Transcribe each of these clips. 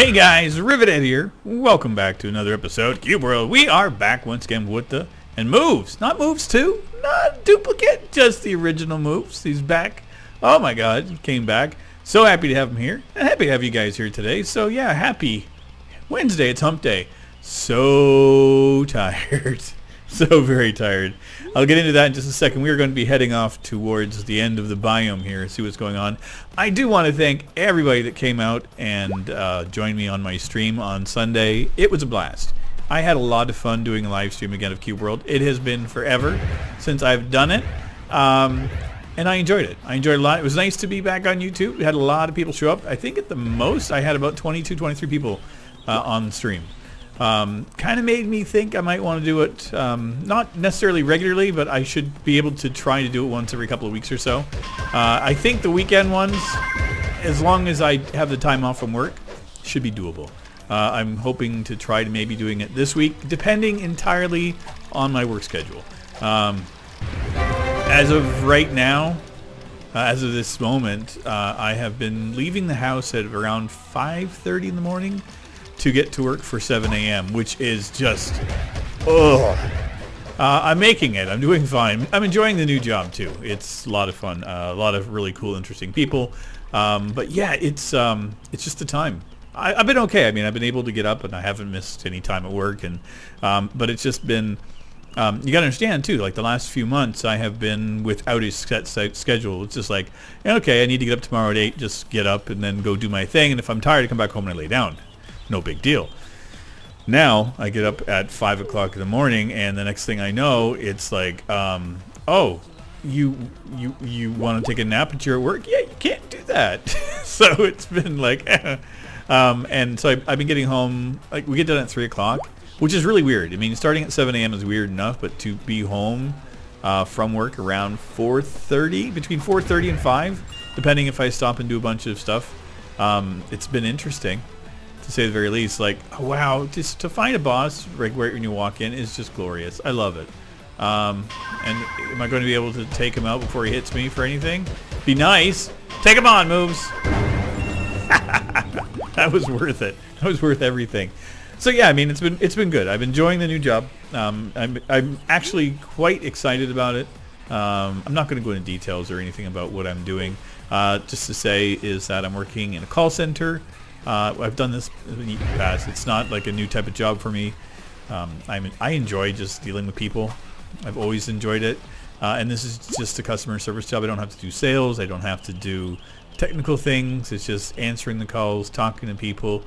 Hey guys, Rivet here. Welcome back to another episode of Cube World. We are back once again with the moves. Not moves 2, not duplicate, just the original moves. He's back. Oh my god, he came back. So happy to have him here. And happy to have you guys here today. So yeah, happy Wednesday. It's hump day. So tired. So very tired. I'll get into that in just a second. We are going to be heading off towards the end of the biome here, see what's going on. I do want to thank everybody that came out and joined me on my stream on Sunday. It was a blast. I had a lot of fun doing a live stream again of Cube World. It has been forever since I've done it, and I enjoyed it. I enjoyed it a lot. It was nice to be back on YouTube. We had a lot of people show up. I think at the most I had about 22, 23 people on the stream. Kind of made me think I might want to do it, not necessarily regularly, but I should be able to try to do it once every couple of weeks or so. I think the weekend ones, as long as I have the time off from work, should be doable. I'm hoping to try to maybe doing it this week, depending entirely on my work schedule. As of right now, as of this moment, I have been leaving the house at around 5:30 in the morning to get to work for 7 a.m., which is just, ugh. I'm making it. I'm doing fine. I'm enjoying the new job too. It's a lot of fun. A lot of really cool, interesting people. But yeah, it's just the time. I've been okay. I mean, I've been able to get up and I haven't missed any time at work. And but it's just been. You gotta understand too. Like the last few months, I have been without a set schedule. It's just like, okay, I need to get up tomorrow at 8. Just get up and then go do my thing. And if I'm tired, I come back home and I lay down. No big deal. Now I get up at 5 o'clock in the morning, and the next thing I know, it's like, oh, you want to take a nap but you're at work? Yeah, you can't do that. So it's been like, and so I've been getting home. Like we get done at 3 o'clock, which is really weird. I mean, starting at 7 a.m. is weird enough, but to be home from work around 4:30, between 4:30 and 5, depending if I stop and do a bunch of stuff, it's been interesting, to say the very least. Like, oh, wow, just to find a boss right when you walk in is just glorious. I love it. And am I going to be able to take him out before he hits me for anything? Be nice. Take him on, moves. That was worth it. That was worth everything. So yeah, I mean, it's been good. I'm enjoying the new job. I'm actually quite excited about it. I'm not going to go into details or anything about what I'm doing. Just to say is that I'm working in a call center. I've done this in the past. It's not like a new type of job for me. I enjoy just dealing with people. I've always enjoyed it. And this is just a customer service job. I don't have to do sales. I don't have to do technical things. It's just answering the calls, talking to people,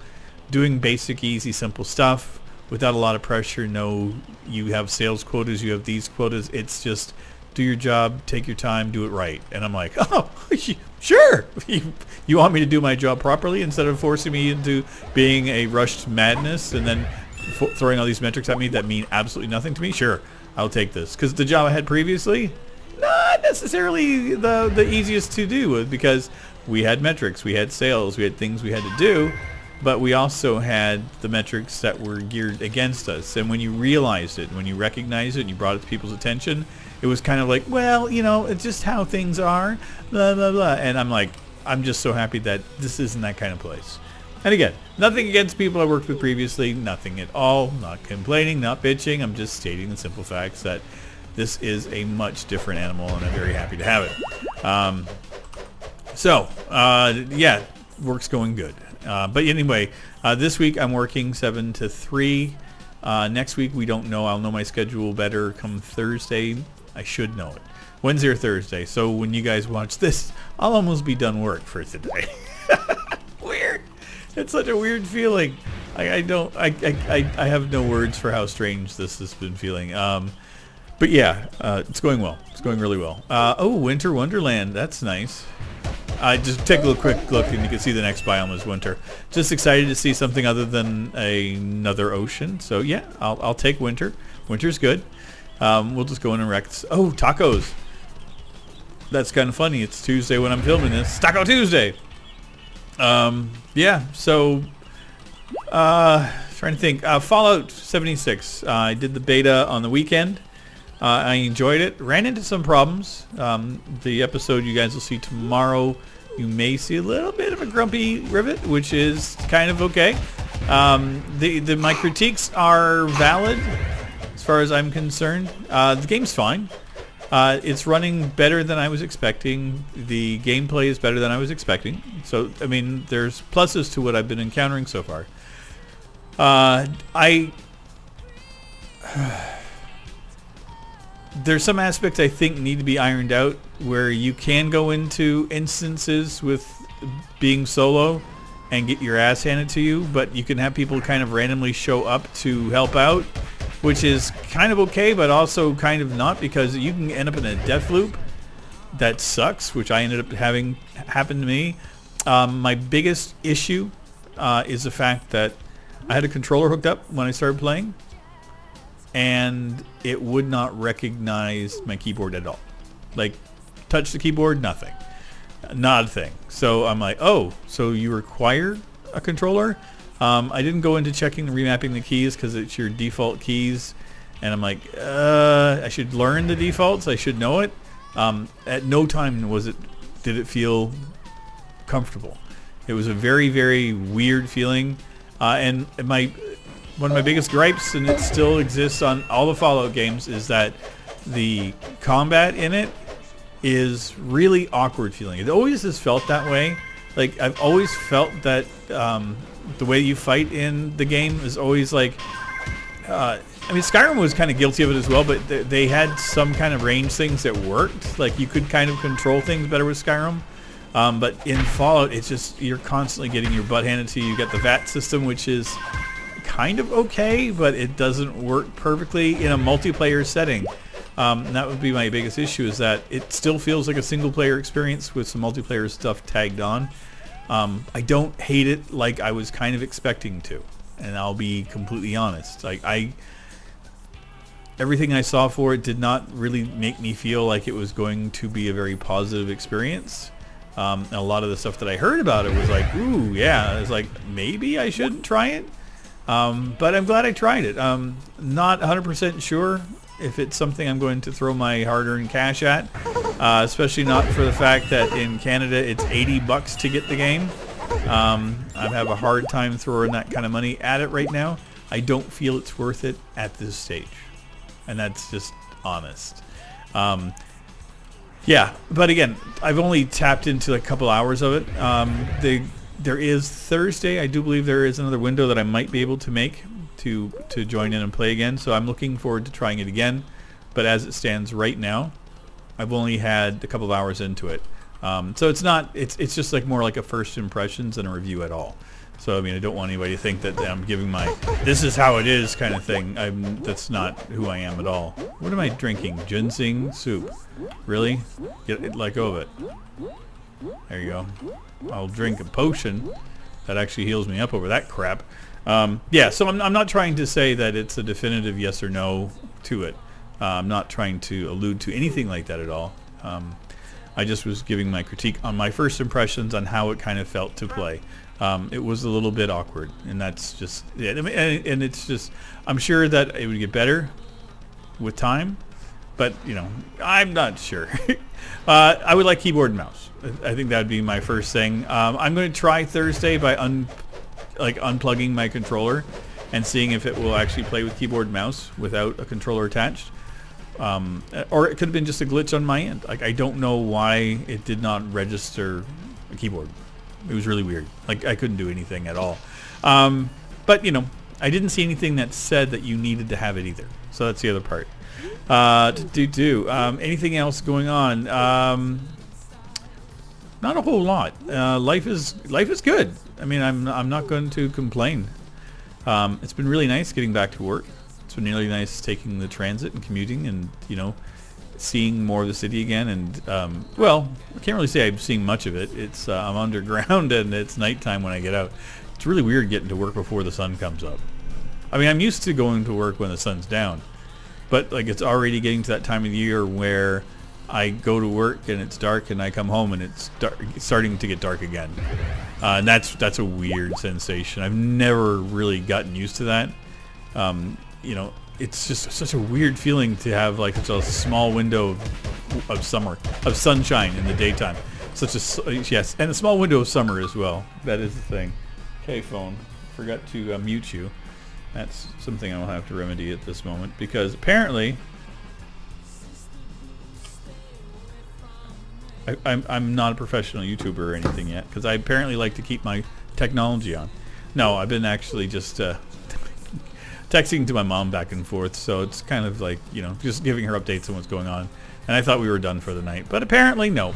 doing basic, easy, simple stuff without a lot of pressure. No, you have sales quotas, you have these quotas. It's just do your job, take your time, do it right. And I'm like, oh, sure. You want me to do my job properly instead of forcing me into being a rushed madness and then throwing all these metrics at me that mean absolutely nothing to me? Sure, I'll take this. Because the job I had previously, not necessarily the easiest to do, because we had metrics, we had sales, we had things we had to do, but we also had the metrics that were geared against us. And when you realized it, when you recognized it and you brought it to people's attention, it was kind of like, well, you know, it's just how things are, blah, blah, blah. And I'm like, I'm just so happy that this isn't that kind of place. And again, nothing against people I worked with previously, nothing at all, not complaining, not bitching. I'm just stating the simple facts that this is a much different animal, and I'm very happy to have it. Yeah, work's going good. But anyway, this week I'm working 7 to 3. Next week we don't know. I'll know my schedule better come Thursday. I should know it. Wednesday or Thursday. So when you guys watch this, I'll almost be done work for today. Weird. It's such a weird feeling. I have no words for how strange this has been feeling. But yeah, it's going well. It's going really well. Oh, Winter Wonderland. That's nice. Just take a little quick look and you can see the next biome is winter. Just excited to see something other than another ocean. So yeah, I'll take winter. Winter's good. We'll just go in and wreck. Oh, tacos. That's kind of funny. It's Tuesday when I'm filming this. Taco Tuesday. Yeah, so trying to think. Fallout 76. I did the beta on the weekend. I enjoyed it. Ran into some problems. The episode you guys will see tomorrow you may see a little bit of a grumpy Rivet, which is kind of okay. My critiques are valid as far as I'm concerned. The game's fine. It's running better than I was expecting. The gameplay is better than I was expecting. So, I mean, there's pluses to what I've been encountering so far. There's some aspects I think need to be ironed out where you can go into instances with being solo and get your ass handed to you, but you can have people kind of randomly show up to help out, which is kind of okay, but also kind of not, because you can end up in a death loop that sucks, which I ended up having happen to me. My biggest issue is the fact that I had a controller hooked up when I started playing, and it would not recognize my keyboard at all. Like, touch the keyboard, nothing. Not a thing. So I'm like, oh, so you require a controller? I didn't go into checking remapping the keys because it's your default keys, and I'm like, I should learn the defaults. I should know it. At no time did it feel comfortable. It was a very, very weird feeling, and one of my biggest gripes, and it still exists on all the Fallout games, is that the combat in it is really awkward feeling. It always has felt that way. Like, I've always felt that the way you fight in the game is always like, I mean, Skyrim was kind of guilty of it as well, but they had some kind of range things that worked. Like, you could kind of control things better with Skyrim. But in Fallout, it's just, you're constantly getting your butt handed to you. You got the VAT system, which is kind of okay, but it doesn't work perfectly in a multiplayer setting. And that would be my biggest issue, is that it still feels like a single player experience with some multiplayer stuff tagged on. I don't hate it like I was kind of expecting to, and I'll be completely honest. Like, everything I saw for it did not really make me feel like it was going to be a very positive experience. And a lot of the stuff that I heard about it was like, ooh, yeah, I was like, maybe I shouldn't try it. But I'm glad I tried it. Not 100% sure if it's something I'm going to throw my hard-earned cash at, especially not for the fact that in Canada it's $80 to get the game. I have a hard time throwing that kind of money at it right now. I don't feel it's worth it at this stage, and that's just honest. Yeah, but again, I've only tapped into a couple hours of it. There is Thursday, I do believe there is another window that I might be able to make to join in and play again, so I'm looking forward to trying it again. But as it stands right now, I've only had a couple of hours into it. So it's just like more like a first impressions than a review at all. So I mean, I don't want anybody to think that I'm giving my this is how it is kind of thing. That's not who I am at all. What am I drinking? Ginseng soup. Really? Let go of it. There you go. I'll drink a potion that actually heals me up over that crap. Yeah, so I'm not trying to say that it's a definitive yes or no to it. I'm not trying to allude to anything like that at all. I just was giving my critique on my first impressions on how it kind of felt to play. It was a little bit awkward, and that's just it. I mean, and it's just, I'm sure that it would get better with time, but you know, I'm not sure. I would like keyboard and mouse. I think that would be my first thing. I'm going to try Thursday by unplugging my controller and seeing if it will actually play with keyboard and mouse without a controller attached. Or it could have been just a glitch on my end. Like, I don't know why it did not register a keyboard. It was really weird. Like, I couldn't do anything at all. But you know, I didn't see anything that said that you needed to have it either. So that's the other part. Anything else going on? Not a whole lot. Life is good. I mean, I'm not going to complain. It's been really nice getting back to work. It's been really nice taking the transit and commuting, and you know, seeing more of the city again. And well, I can't really say I'm seeing much of it. It's I'm underground and it's nighttime when I get out. It's really weird getting to work before the sun comes up. I mean, I'm used to going to work when the sun's down, but like, it's already getting to that time of the year where I go to work and it's dark, and I come home and it's starting to get dark again. And that's a weird sensation. I've never really gotten used to that. You know, it's just such a weird feeling to have like such a small window of sunshine in the daytime. Yes, and a small window of summer as well. That is the thing. Okay, phone. Forgot to mute you. That's something I'll have to remedy at this moment because apparently I'm not a professional YouTuber or anything yet because I apparently like to keep my technology on. No, I've been actually just texting to my mom back and forth, so it's kind of like, you know, just giving her updates on what's going on. And I thought we were done for the night, but apparently no.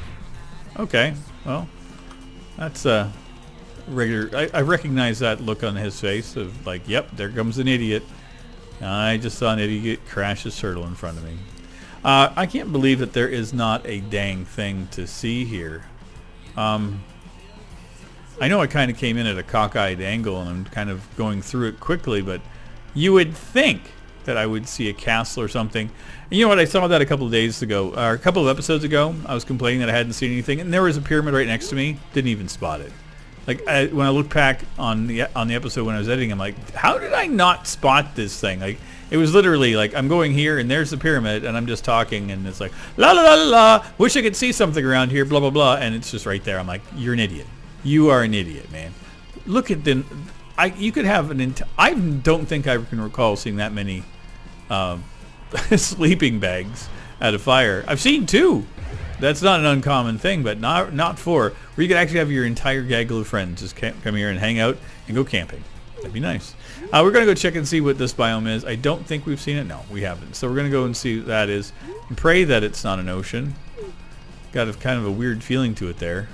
Okay, well, that's regular. I recognize that look on his face of like, yep, there comes an idiot. I just saw an idiot crash his turtle in front of me. I can't believe that there is not a dang thing to see here. I know I kind of came in at a cockeyed angle and I'm kind of going through it quickly, but you would think that I would see a castle or something. And you know what? I saw that a couple of days ago, or a couple of episodes ago. I was complaining that I hadn't seen anything, and there was a pyramid right next to me. Didn't even spot it. Like when I look back on the episode when I was editing, I'm like, how did I not spot this thing? Like it was literally like I'm going here and there's the pyramid and I'm just talking and it's like la la la la la. Wish I could see something around here, blah blah blah, and it's just right there. I'm like, you're an idiot. You are an idiot, man. Look at the. You could have an. I don't think I can recall seeing that many sleeping bags at a fire. I've seen 2. That's not an uncommon thing, but not 4. Where you could actually have your entire gaggle of friends just come here and hang out and go camping. That'd be nice. We're going to go check and see what this biome is. I don't think we've seen it. No, we haven't. So we're going to go and see what that is and pray that it's not an ocean. Got a kind of a weird feeling to it there.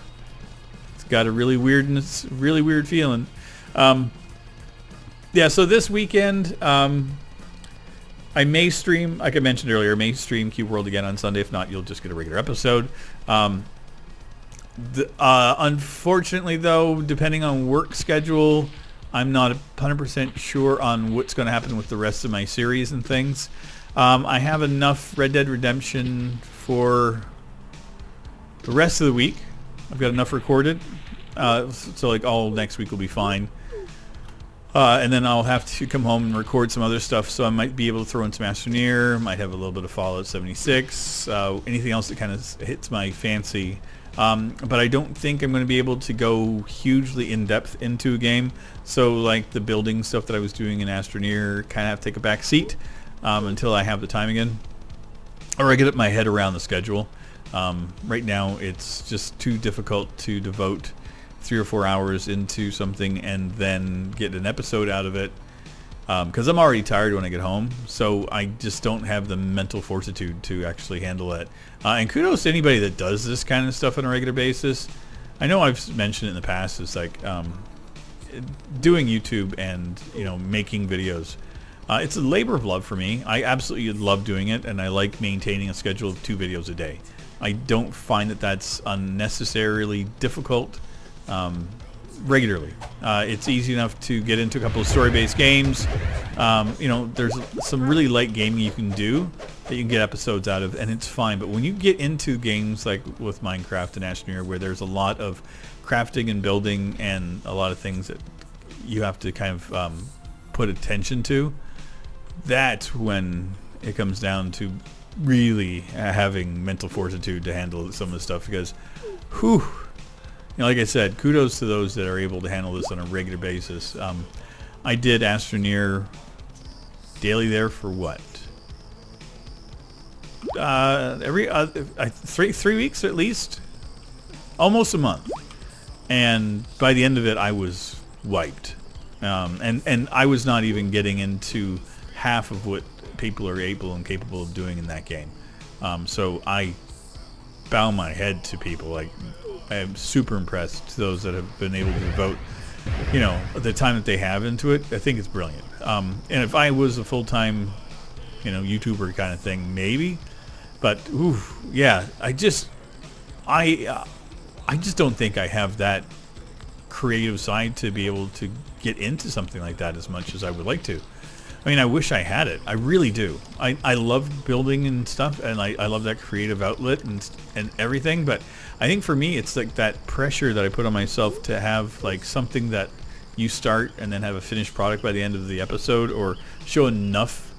It's got a really weird feeling. Yeah, so this weekend, I may stream, like I mentioned earlier, may stream Cube World again on Sunday. If not, you'll just get a regular episode. Unfortunately, though, depending on work schedule, I'm not 100% sure on what's going to happen with the rest of my series and things. I have enough Red Dead Redemption for the rest of the week. I've got enough recorded, so like all next week will be fine. And then I'll have to come home and record some other stuff, so I might be able to throw in some Astroneer, might have a little bit of Fallout 76, anything else that kind of hits my fancy. But I don't think I'm going to be able to go hugely in-depth into a game, so like the building stuff that I was doing in Astroneer kind of have to take a back seat until I have the time again, or I get my head around the schedule. Right now it's just too difficult to devote 3 or 4 hours into something and then get an episode out of it because I'm already tired when I get home, so I just don't have the mental fortitude to actually handle it. And kudos to anybody that does this kind of stuff on a regular basis. I know I've mentioned it in the past, it's like doing YouTube and, you know, making videos. It's a labor of love for me. I absolutely love doing it, and I like maintaining a schedule of 2 videos a day. I don't find that that's unnecessarily difficult. Regularly. It's easy enough to get into a couple of story-based games. You know, there's some really light gaming you can do that you can get episodes out of, and it's fine. But when you get into games like with Minecraft and Astroneer, where there's a lot of crafting and building and a lot of things that you have to kind of put attention to, that's when it comes down to really having mental fortitude to handle some of the stuff, because whew, you know, like I said, kudos to those that are able to handle this on a regular basis. I did Astroneer daily there for what? Every 3 weeks at least, almost a month. And by the end of it, I was wiped. And I was not even getting into half of what people are able and capable of doing in that game. So I bow my head to people. Like, I am super impressed to those that have been able to devote, you know, the time that they have into it. I think it's brilliant. And if I was a full-time, you know, YouTuber kind of thing, maybe. But oof, yeah, I just don't think I have that creative side to be able to get into something like that as much as I would like to. I mean, I wish I had it. I really do. I love building and stuff, and I love that creative outlet and everything, but I think for me it's like that pressure that I put on myself to have like something that you start and then have a finished product by the end of the episode, or show enough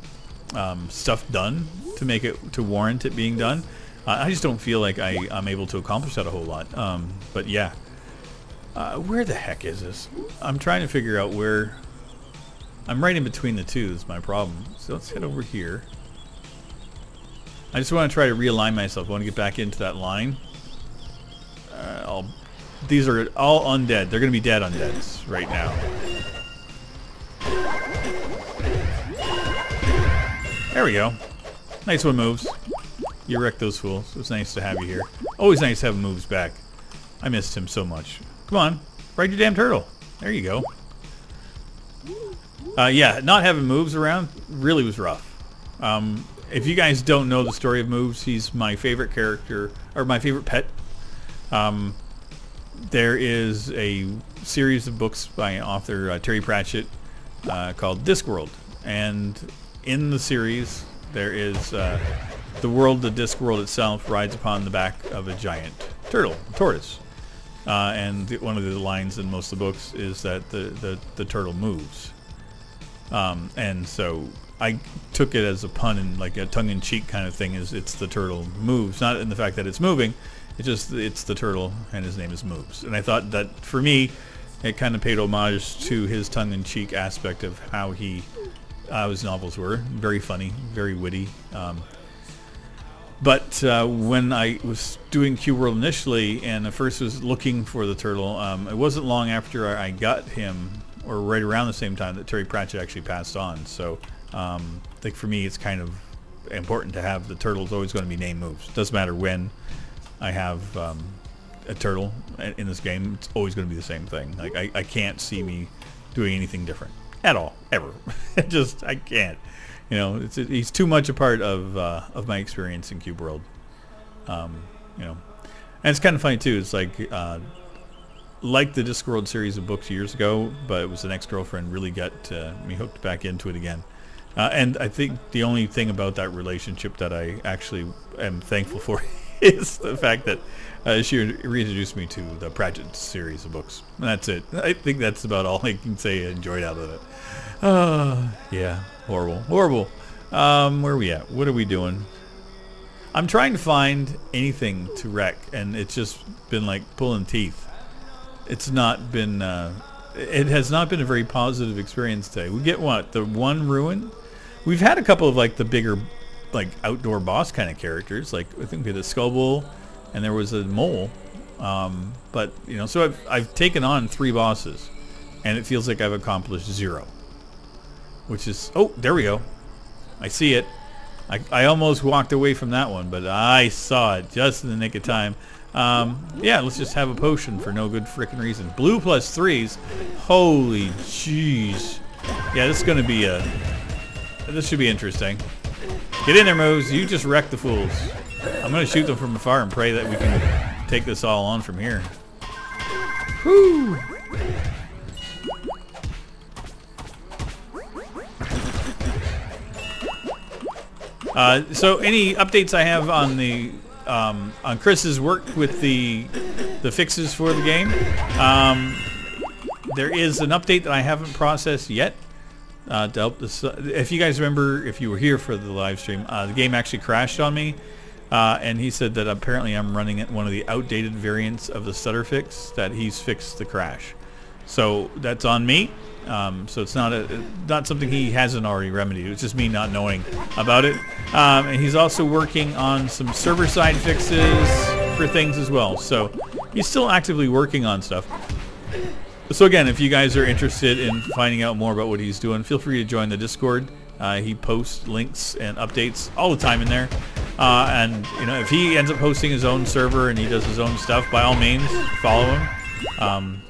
stuff done to make it, to warrant it being done. I just don't feel like I'm able to accomplish that a whole lot. But yeah. Where the heck is this? I'm trying to figure out where... I'm right in between the two is my problem. So let's head over here. I just want to try to realign myself. I want to get back into that line. These are all undead. They're going to be dead undeads right now. There we go. Nice one, moves. You wrecked those fools. It was nice to have you here. Always nice to have moves back. I missed him so much. Come on. Ride your damn turtle. There you go. Yeah, not having moves around really was rough. If you guys don't know the story of Moves, he's my favorite character, or my favorite pet. There is a series of books by author Terry Pratchett called Discworld. And in the series, there is the Discworld itself rides upon the back of a giant turtle, tortoise. And one of the lines in most of the books is that the turtle moves. And so I took it as a pun and like a tongue-in-cheek kind of thing. Is it's the turtle moves, not in the fact that it's moving. It's the turtle, and his name is Moves. And I thought that for me, it kind of paid homage to his tongue-in-cheek aspect of how his novels were. Very funny, very witty. But when I was doing Q World initially, and I first was looking for the turtle, it wasn't long after I got him, or right around the same time, that Terry Pratchett actually passed on. So I think for me, it's kind of important to have the turtle's always going to be named Moves. Doesn't matter when I have a turtle in this game, it's always going to be the same thing. Like I can't see me doing anything different at all, ever. I can't. You know, he's too much a part of my experience in Cube World. You know, and it's kind of funny too. It's like the Discworld series of books years ago, but it was an ex-girlfriend really got me hooked back into it again. And I think the only thing about that relationship that I actually am thankful for is the fact that she reintroduced me to the Pratchett series of books. And that's it. I think that's about all I can say I enjoyed out of it. Yeah, horrible. Where are we at? What are we doing? I'm trying to find anything to wreck, and it's just been like pulling teeth. It's not been, it has not been a very positive experience today. We get what? The one ruin? We've had a couple of like the bigger, like outdoor boss kind of characters. Like I think we had a Skullbull, and there was a mole. But you know, so I've taken on 3 bosses, and it feels like I've accomplished 0. Which is, oh, there we go. I see it. I almost walked away from that one, but I saw it just in the nick of time. Yeah, let's just have a potion for no good frickin' reason. Blue plus 3s. Holy jeez. Yeah, this is gonna be this should be interesting. Get in there, Moves. You just wreck the fools. I'm gonna shoot them from afar and pray that we can take this all on from here. Whoo! So any updates I have on the on Chris's work with the fixes for the game? There is an update that I haven't processed yet to help this. If you guys remember, if you were here for the live stream, the game actually crashed on me, and he said that apparently I'm running at one of the outdated variants of the stutter fix, that he's fixed the crash. So that's on me. So it's not something he hasn't already remedied. It's just me not knowing about it. And he's also working on some server-side fixes for things as well. So he's still actively working on stuff. So again, if you guys are interested in finding out more about what he's doing, feel free to join the Discord. He posts links and updates all the time in there. And you know, if he ends up hosting his own server and he does his own stuff, by all means, follow him.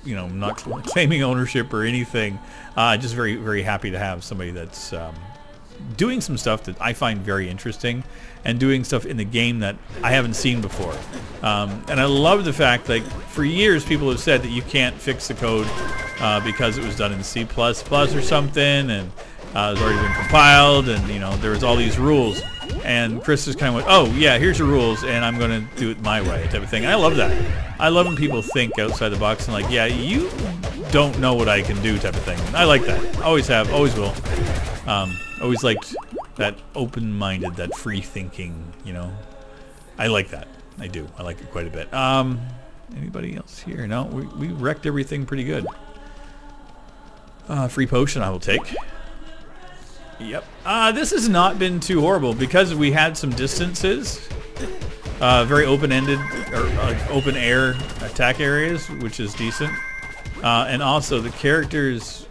You know, I'm not claiming ownership or anything. Just very, very happy to have somebody that's doing some stuff that I find very interesting, and doing stuff in the game that I haven't seen before. And I love the fact, like, for years people have said that you can't fix the code because it was done in C++ or something, and it's already been compiled, and you know, there was all these rules. And Chris just kind of went, oh yeah, here's your rules, and I'm going to do it my way, type of thing. And I love that. I love when people think outside the box and like, yeah, you don't know what I can do, type of thing. I like that. Always have, always will. Always liked that open-minded, that free-thinking, you know. I like that. I do. I like it quite a bit. Anybody else here? No, we wrecked everything pretty good. Free potion I will take. Yep. This has not been too horrible because we had some distances. Very open-ended, or open-air attack areas, which is decent. And also the characters...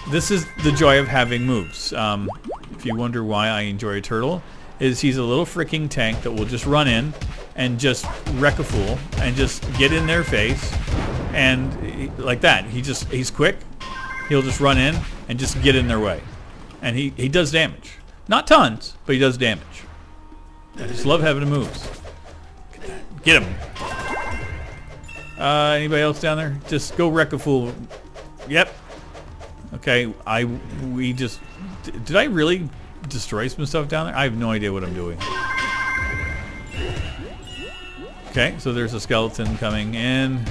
This is the joy of having moves. If you wonder why I enjoy a turtle, is he's a little freaking tank that will just run in and just wreck a fool and just get in their face, and like that. He's quick. He'll just run in and just get in their way, and he does damage. Not tons, but he does damage. I just love having the moves. Get him. Anybody else down there? Just go wreck a fool. Yep. Okay. Did I really destroy some stuff down there? I have no idea what I'm doing. Okay, so there's a skeleton coming in.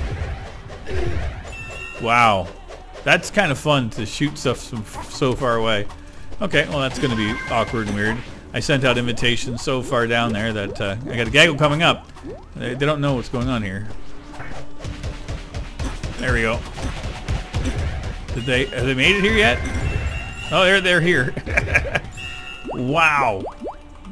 Wow. That's kind of fun to shoot stuff from so far away. Okay, well that's going to be awkward and weird. I sent out invitations so far down there that I got a gaggle coming up. They don't know what's going on here. There we go. Have they made it here yet? Oh, they're here. Wow.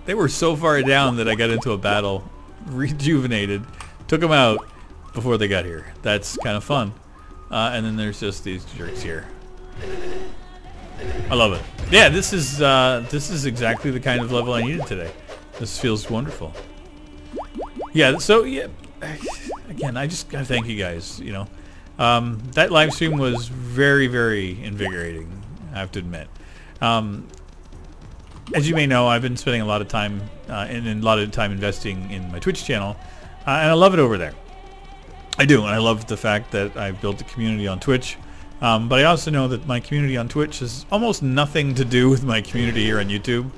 They were so far down that I got into a battle, rejuvenated, took them out before they got here. That's kind of fun. And then there's just these jerks here. I love it. Yeah, this is exactly the kind of level I needed today. This feels wonderful. Yeah, so yeah, again, I just gotta thank you guys, you know. That live stream was very, very invigorating, I have to admit. As you may know, I've been spending a lot of time and a lot of time investing in my Twitch channel, and I love it over there. I do, and I love the fact that I've built a community on Twitch. But I also know that my community on Twitch has almost nothing to do with my community here on YouTube,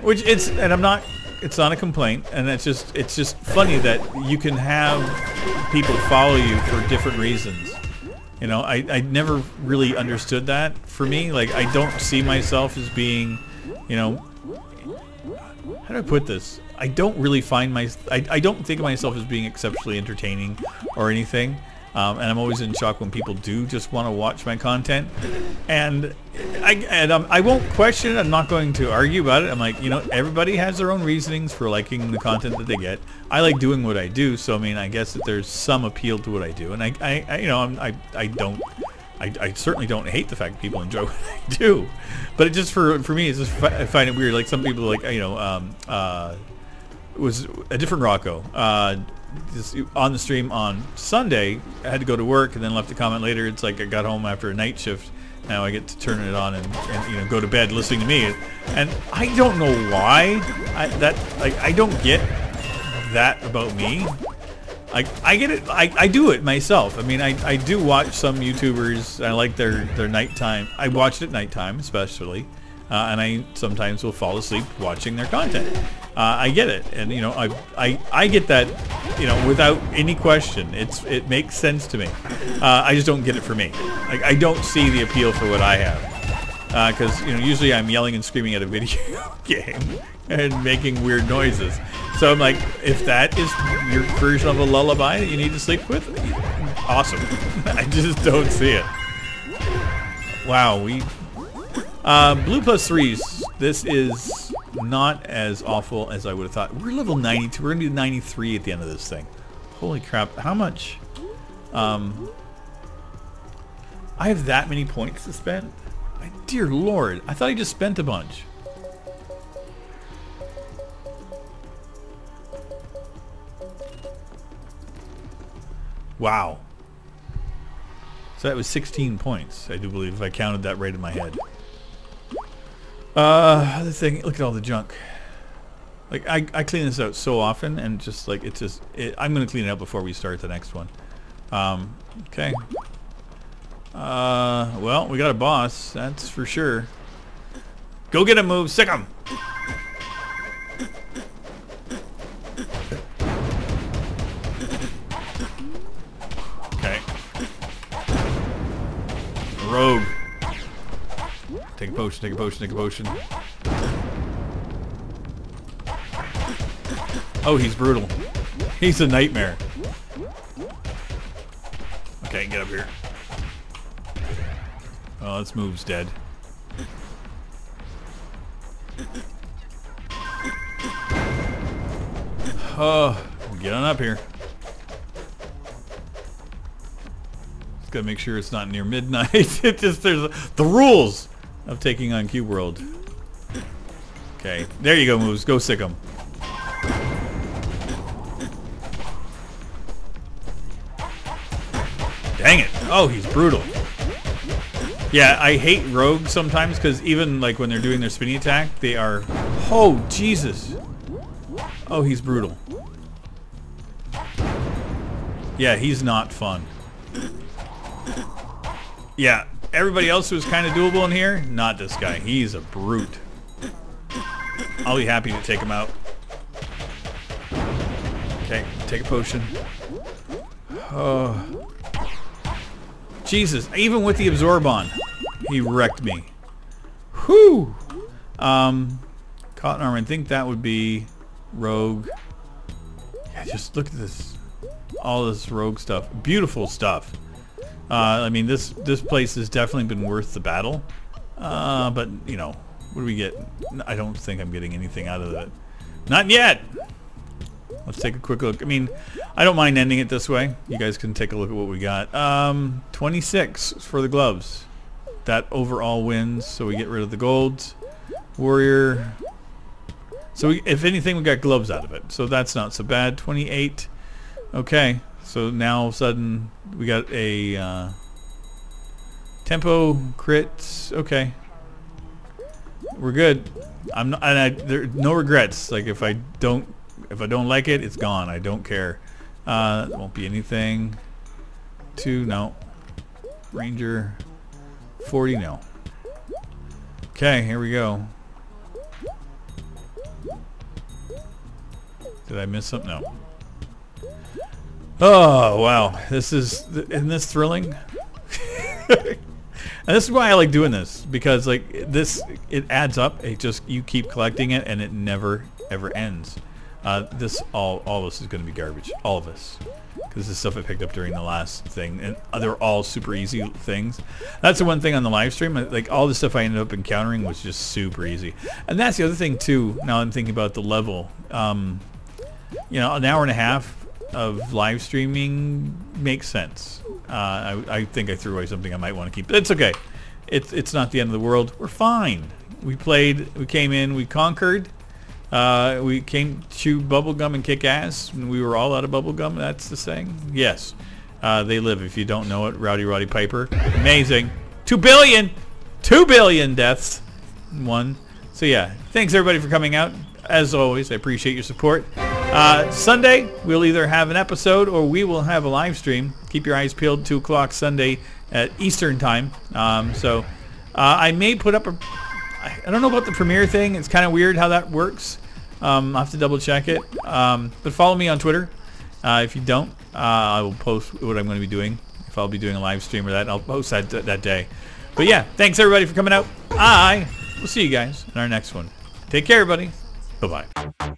which it's not a complaint, and it's just funny that you can have people follow you for different reasons. You know, I never really understood that. For me, like, I don't see myself as being, you know, how do I put this? I don't really find I don't think of myself as being exceptionally entertaining or anything. And I'm always in shock when people do just want to watch my content, and I won't question it. I'm not going to argue about it. I'm like, you know, everybody has their own reasonings for liking the content that they get. I like doing what I do, so I mean, I guess that there's some appeal to what I do, and I you know, I certainly don't hate the fact that people enjoy what I do, but it just for me, it's just I find it weird. Like some people, like, you know, it was a different Rocco. Just on the stream on Sunday, I had to go to work and then left a comment later. It's like I got home after a night shift. Now I get to turn it on and you know, go to bed listening to me, and I don't know why. I don't get that about me. I get it. I do it myself. I mean, I do watch some YouTubers. I like their nighttime. I watch it at nighttime, especially, and I sometimes will fall asleep watching their content. I get it, and you know, I get that, you know, without any question. It makes sense to me. I just don't get it for me. I don't see the appeal for what I have, because you know, usually I'm yelling and screaming at a video game and making weird noises. So I'm like, if that is your version of a lullaby that you need to sleep with, awesome. I just don't see it. Wow, blue +3s. This is not as awful as I would have thought. We're level 92. We're gonna be 93 at the end of this thing. Holy crap! How much? I have that many points to spend. My dear Lord! I thought I just spent a bunch. Wow. So that was 16 points, I do believe, if I counted that right in my head. Other thing, look at all the junk. Like, I clean this out so often, and just like, I'm gonna clean it out before we start the next one. Okay. Well, we got a boss, that's for sure. Go get him, move, sick him! Okay. Rogue. Take a potion, take a potion, take a potion. Oh, he's brutal. He's a nightmare. Okay, get up here. Oh, this move's dead. Oh, get on up here. Just gotta make sure it's not near midnight. It just, there's the rules of taking on Cube World. Okay, there you go, moves. Go sick 'em. Dang it! Oh, he's brutal. Yeah, I hate rogues sometimes because even like when they're doing their spinning attack, they are. Oh Jesus! Oh, he's brutal. Yeah, he's not fun. Yeah, everybody else who's kind of doable in here, not this guy. He's a brute. I'll be happy to take him out. Okay, take a potion. Oh. Jesus, even with the absorb on, he wrecked me. Whew! Cotton armor, I think that would be rogue. Yeah, just look at this. All this rogue stuff. Beautiful stuff. I mean, this place has definitely been worth the battle. But, you know, what do we get? I don't think I'm getting anything out of it. Not yet! Let's take a quick look. I mean, I don't mind ending it this way. You guys can take a look at what we got. 26 for the gloves. That overall wins, so we get rid of the golds. Warrior. So if anything, we got gloves out of it. So that's not so bad. 28. Okay. So now all of a sudden we got a tempo crits. Okay. We're good. I'm not, and there no regrets. Like if I don't like it, it's gone. I don't care. It won't be anything. 2, no. Ranger 40, no. Okay, here we go. Did I miss something? No. Oh, wow. Isn't this thrilling? And this is why I like doing this, because like it adds up. You keep collecting it and it never ever ends. All this is going to be garbage. All of us. Because this is stuff I picked up during the last thing. And they're all super easy things. That's the one thing on the live stream. Like, all the stuff I ended up encountering was just super easy. And that's the other thing, too. Now I'm thinking about the level. You know, an hour and a half of live streaming makes sense. I think I threw away something I might want to keep. But it's okay. It's not the end of the world. We're fine. We played. We came in. We conquered. We came to bubblegum and kick ass, and we were all out of bubblegum. That's the saying? Yes. They live. If you don't know it, Roddy Piper. Amazing. 2 billion! 2 billion deaths. 1. So yeah, thanks everybody for coming out. As always, I appreciate your support. Sunday, we'll either have an episode or we will have a live stream. Keep your eyes peeled, 2 o'clock Sunday at Eastern time. I may put up I don't know about the premiere thing. It's kind of weird how that works. I'll have to double check it. But follow me on Twitter. If you don't, I will post what I'm going to be doing. If I'll be doing a live stream or that, I'll post that day. But yeah, thanks everybody for coming out. We'll see you guys in our next one. Take care, everybody. Bye-bye.